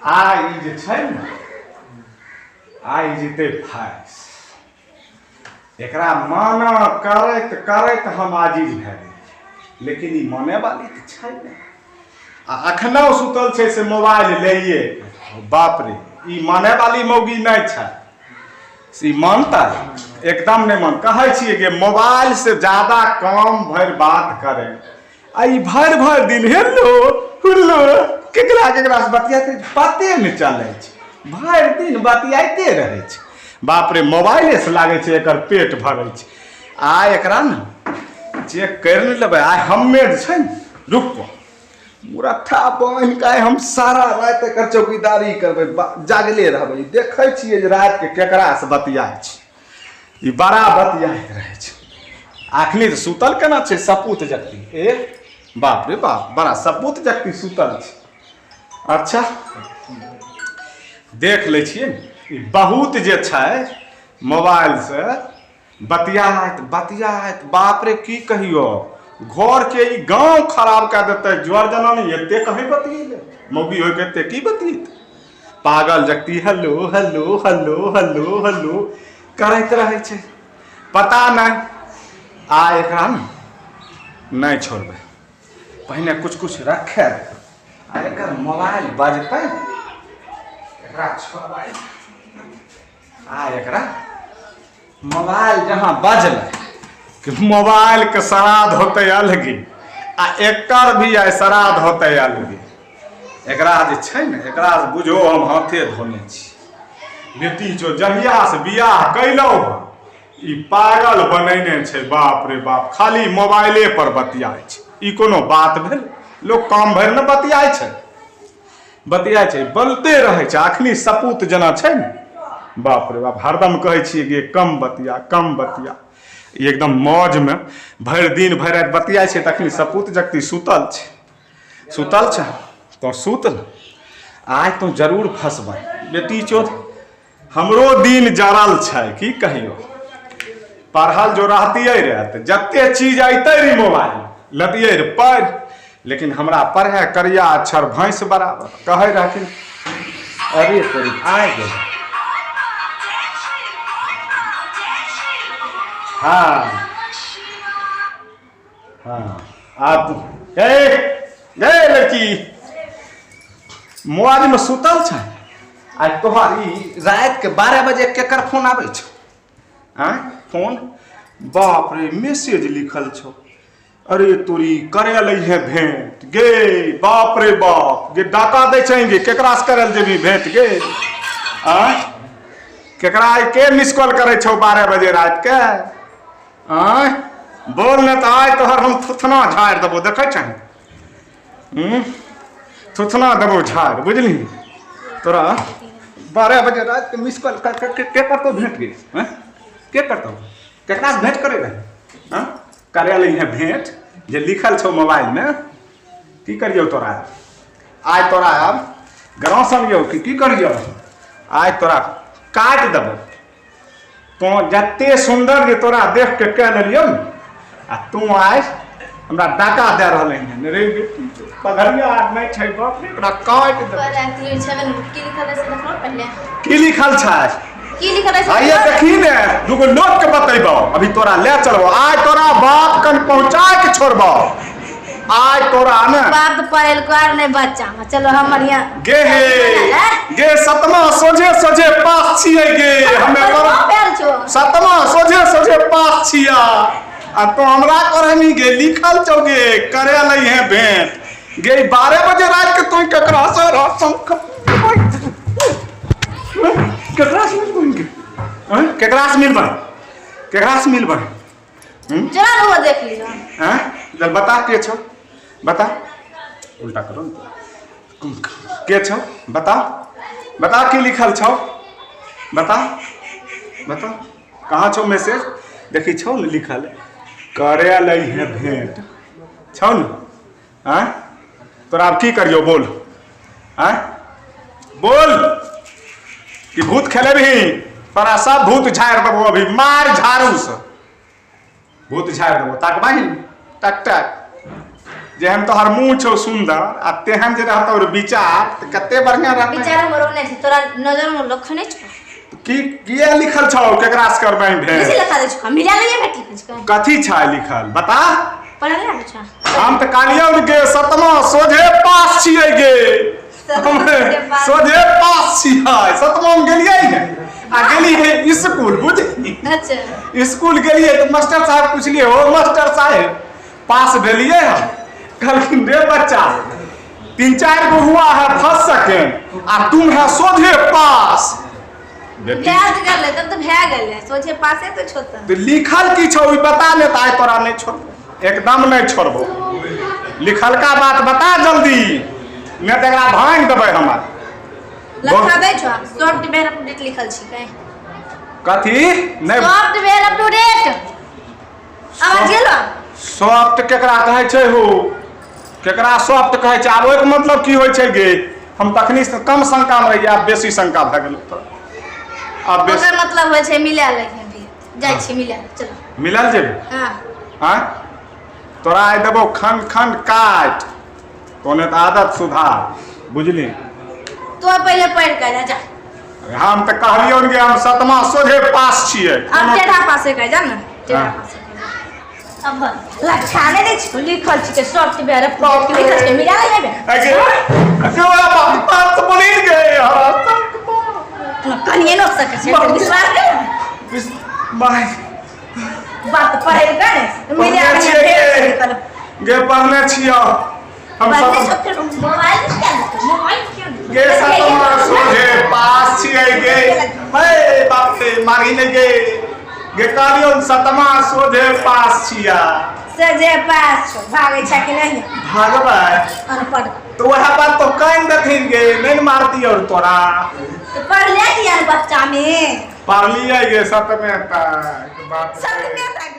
आइ जे छै ने आइ जेतै फाइस। एकरा माना करैत करैत हम आजीज भए गेलियै, लेकिन ई माने वाली तऽ छै ने। आ अखनो सुतल छै से मोबाइल लइए। बाप रे, ई माने वाली मौगी नहीं छै। से मानता एकदम नहीं मान। कहै छियै कि मोबाइल से ज्यादा काम भर बात करे। आ ई भर भर दिन हेलो हुल्लो केकरा केकरा से बतियाते पते नहीं चलै छै। भर दिन बतियाते रहे छै। बाप रे, मोबाइले से लागे छै एकर पेट भरे छै। आ एकरा ने चेक कर नहीं लेबै। आइ हमे छै ने रुको मुरट्ठा बांध के हम सारा रात एकर चौकीदारी करबै, जागले रहबै। देखै छियै जे रात के केकरा से बतियाइ छै। ई बड़ा बतियाइत रहे छै। आखनी तो सुतल केना छै सपूत जक्ति। ए बाप रे बाप, बड़ा सपूत जक्ति सुतल छै। अच्छा देख ले छियै ने बहुत जे छै मोबाइल से बतियात बतियात बाप रे की कहियो घर के ई गांव खराब कर देते। ज्वर जना नहीं एते कहीं बतियेले मौगी हो के एते की बतियेत। पागल जक्ति hello hello hello hello hello करैत रहे छै। पता नहीं आ एकरा नहीं छोड़बै। पहले कुछ कुछ रखे आ एकर मोबाइल बजतै एकरा छोड़बै। आ एकरा मोबाइल जहाँ बजलै कि मोबाइल के श्राद्ध होते अलगे आ एकर भी आइ श्राद्ध होते अलगे। एकरा जे छै ने एकरा से बुझो हम हाथे धोने छी। बेटी जो जहिया से बियाह कैलौ ई पागल बनेने छै। बाप रे बाप, खाली मोबाइले पर बतियाइ छै। ई कोनो बात भेल? लोग काम भरि न बतियाइ छै। बतियाइ छै बोलते रहे छै। अखनी सपूत जना छै ने बाप रे बाप, हरदम कहै छियै कि कम बतिया कम बतिया। एकदम मौज में भरि दिन भरि रात बतियाइ छै। तखनी सपूत जक्ति सुतल छै। सुतल छै तो सुत न। आइ तो जरूर फंसबै बेटी चोद। हमरो दिन जरल छै की कहियो। पढ़ल जो रहतियै रहे तऽ जते चीज अइतै रे मोबाइल लतियै रे पढ़। लेकिन हमरा पढ़े करिया अक्षर भैंस बराबर कहै रहथिन। अरे तोरी आइ गेल। हाँ हाँ आप गए लड़की मोबाइल में सुतल छै। आ तोहारी रात के 12 बजे केकर फोन आबै छौ? आँ फोन बाप रे मैसेज लिखल छौ। अरे तोरी करे लै है भेंट गे। बाप रे बाप गे डाका दै छै गे। केकरा से करे जेबी भेंट गे? आँ केकरा के मिस कॉल करे छौ 12 बजे रात के? आँ बोल ने तो आइ तोहर हम थुथना झाड़ देबो। देखे छै थुथना देबो झाड़ बुझली। तोरा 12 बजे रात के मिस कॉल के करतो भेंट गे? के करतो? केकरा से भेंट करे रहे? करे लै है भेंट जे लिखल छौ मोबाइल में। की करियो तोरा आइ? तोरा अब गरौ सनियो की करियो? आइ तोरा काट देबो। तो जते सुंदर जे तोरा देख के कह लेलियो न आ तू आइ हमरा डाका दे रहले हैं रे। पगड़िया नहीं छै बाप रे एकरा काट दे। की लिखल छै? की लिखल है? आइए देखी ने दुगो लोग के बतेबो। अभी तोरा ले चलबो। आज तोरा बाप कन पहुंचा के छोड़बो। आज तोरा ने बाप तो पढ़ल कर नहीं बच्चा। चलो हमर यहाँ गे हे गे सतमा सोझे सोझे पास छियै गे। हमे सतमा सोझे सोझे पास छिया। आ तो हमरा करहनी गे लिखल छौ गे करे लै है भेंट गे। 12 बजे रात के तू केकरा से केकरा से मिलबै? केकरा से मिलबै? केकरा से मिलबै? चल वो देख लीजिए। हैं जल बता के छौ बता। उल्टा करो के छौ बता। बता की लिखल छौ बता। बता कहाँ छौ मैसेज? देखी छौ न लिखल करे लै है भेंट छौ न। हैं तोरा अब की करियो बोल? हैं बोल कि भूत खेलेबही? तोरा सब भूत झाड़ देबो। अभी मार झाड़ू से भूत झाड़ देबो। तक बहिन टक टक जे हम तोहर मुंह छौ सुंदर आ तेहन जे रहतौ रे विचार त कते बढ़िया रहतै। विचार हमरो नहीं थी तोरा नजर में लख नहीं छ की किया लिखल छौ केकरा से करबै भेंट? किसी लिखा दे छ मिला नहीं भेट लिखल छ कथी छै लिखल बता? पढ़ल नहीं छ हम त कालियन गे सतमा सोझे पास छियै गे। हम सोझे पास छियै सतमा में गेलियै ने आ गेलियै स्कूल बुझली। अच्छा स्कूल गेलियै तो मास्टर साहब पूछलिए हो मास्टर साहब पास भेलिए हम? कहलखिन रे बच्चा 3-4 गो हुआ है फर्स्ट सेकंड आ तुम है सोझे पास। बेटी याद कर ले तब तो भै गेले सोचे पासे तो छोता तो लिखल की छौ ई बता ले त आइ तोरा नहीं छोड़बो एकदम नहीं छोड़बो। लिखल का बात बता जल्दी नहीं तो एकरा भांग देबै हमर। लखा दे छ सॉफ्टवेयर अपडेट लिखल छी कहीं कथी नहीं सॉफ्टवेयर अप टू डेट आवाज गेलो सॉफ्ट केकरा कहै छै हो? केकरा सॉफ्ट कहै छै? आब ओके मतलब की होइ छै गे? हम तखनी से कम शंका में रहिए आब बेसी शंका भ गेल। तो अब बेसी ओकर मतलब होय छै मिला ले भी जाय छी मिला चलो मिलल जेबे। हां हां तोरा आइ देबो खंड खंड काट तोने त आदत सुधार बुझली। तो पहले पढ़ के जा हम त कहलियौ गे हम सतमा सोझे पास छियै। अब टेढ़ा पासे कह जा ना टेढ़ा हाँ। पासे कह अब लखाने दे छ लिखल छी के सॉफ्टवेयर अपडेट लिखल छी मिला ले बे अगे अगे बात तो बोली गे कनिए न सके छै विश्वास कर भाई बात पढ़े के मिला ले गे पढ़ने छियो हम सब मोबाइल क्यों गे सतमा सोझे पास छियै गे। हे बाप रे मारी ले गे गे कालियो सतमा सोझे पास छिया सजे पास भागे छ कि नहीं भागबै अनपढ़ तो वह बात तो कान दथिन गे नहीं मारती और तोरा तो पढ़ ले दिया बच्चा में पढ़ लिया गे सतमे तक बात सब तक